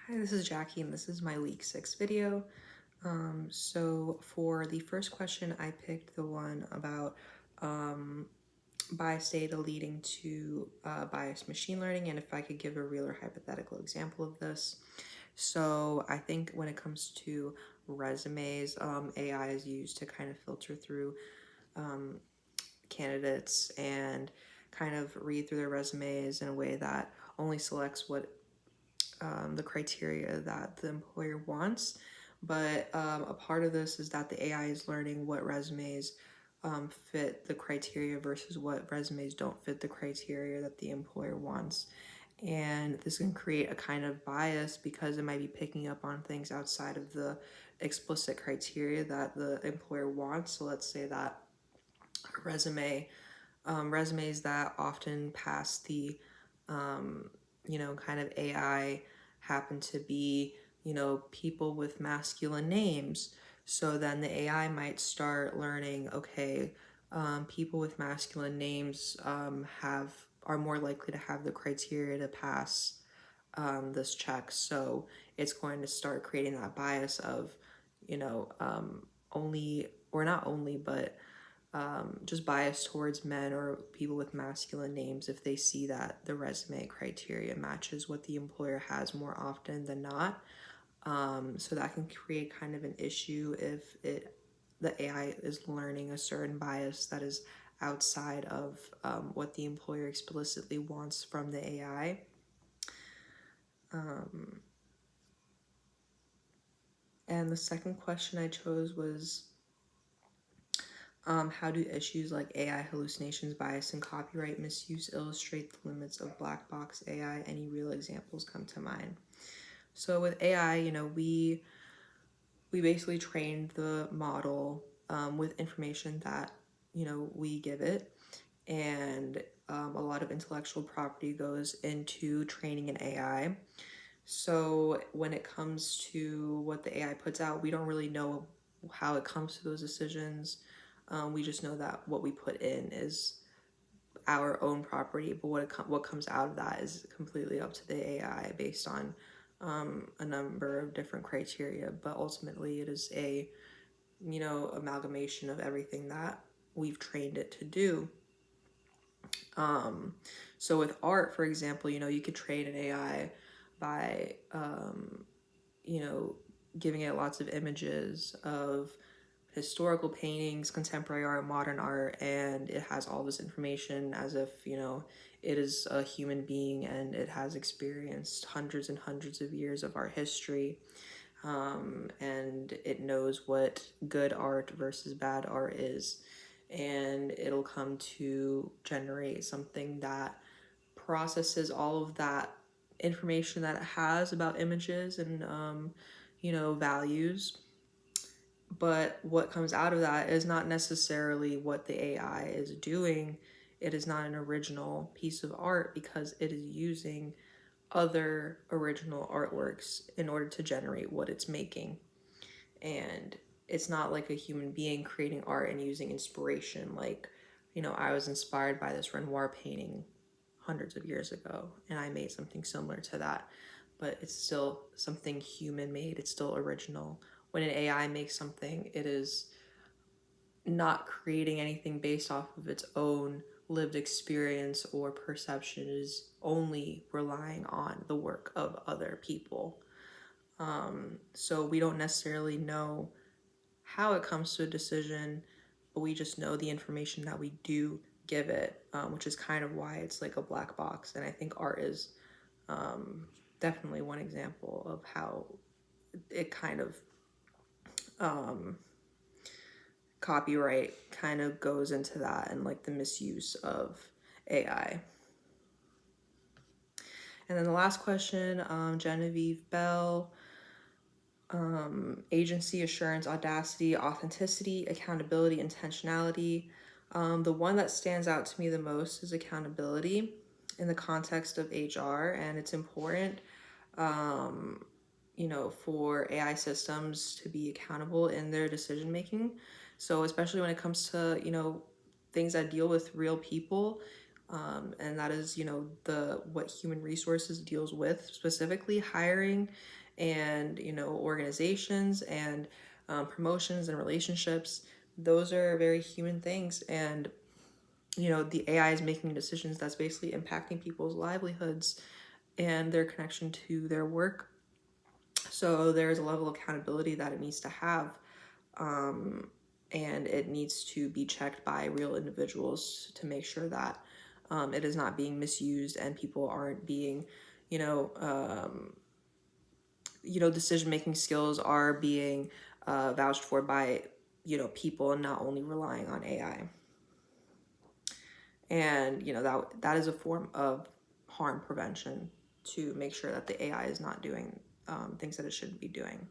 Hi, this is Jackie, and this is my week 6 video. So for the first question, I picked the one about bias data leading to biased machine learning, and if I could give a real or hypothetical example of this. So I think when it comes to resumes, AI is used to kind of filter through candidates and kind of read through their resumes in a way that only selects what the criteria that the employer wants. But a part of this is that the AI is learning what resumes fit the criteria versus what resumes don't fit the criteria that the employer wants. And this can create a kind of bias because it might be picking up on things outside of the explicit criteria that the employer wants. So let's say that resumes that often pass the kind of AI happen to be, people with masculine names. So then the AI might start learning, okay, people with masculine names are more likely to have the criteria to pass this check. So it's going to start creating that bias of, only, or not only, but just bias towards men or people with masculine names if they see that the resume criteria matches what the employer has more often than not. So that can create kind of an issue if the AI is learning a certain bias that is outside of what the employer explicitly wants from the AI. And the second question I chose was how do issues like AI hallucinations, bias, and copyright misuse illustrate the limits of black box AI? Any real examples come to mind? So with AI, we basically trained the model with information that we give it, and a lot of intellectual property goes into training an AI. So when it comes to what the AI puts out, we don't really know how it comes to those decisions. We just know that what we put in is our own property, but what comes out of that is completely up to the AI based on a number of different criteria. But ultimately, it is a amalgamation of everything that we've trained it to do. So with art, for example, you could train an AI by giving it lots of images of historical paintings, contemporary art, modern art, and it has all this information as if, it is a human being and it has experienced hundreds and hundreds of years of art history. And it knows what good art versus bad art is. And it'll come to generate something that processes all of that information that it has about images and, values. But what comes out of that is not necessarily what the AI is doing. It is not an original piece of art because it is using other original artworks in order to generate what it's making. And it's not like a human being creating art and using inspiration. Like, I was inspired by this Renoir painting hundreds of years ago and I made something similar to that. But it's still something human made, it's still original. When an AI makes something, it is not creating anything based off of its own lived experience or perception. It is only relying on the work of other people. So we don't necessarily know how it comes to a decision, but we just know the information that we do give it, which is kind of why it's like a black box. And I think art is definitely one example of how it kind of copyright kind of goes into that and like the misuse of AI. And then the last question, Genevieve Bell, agency, assurance, audacity, authenticity, accountability, intentionality. The one that stands out to me the most is accountability in the context of HR, and it's important, for AI systems to be accountable in their decision making. So especially when it comes to, things that deal with real people, And that is, you know, the what human resources deals with, specifically hiring and, you know, organizations and promotions and relationships. Those are very human things. And, you know, the AI is making decisions that's basically impacting people's livelihoods and their connection to their work. So there's a level of accountability that it needs to have. And it needs to be checked by real individuals to make sure that it is not being misused and people aren't being, you know, decision making skills are being vouched for by, you know, people and not only relying on AI. And you know that is a form of harm prevention to make sure that the AI is not doing things that it shouldn't be doing.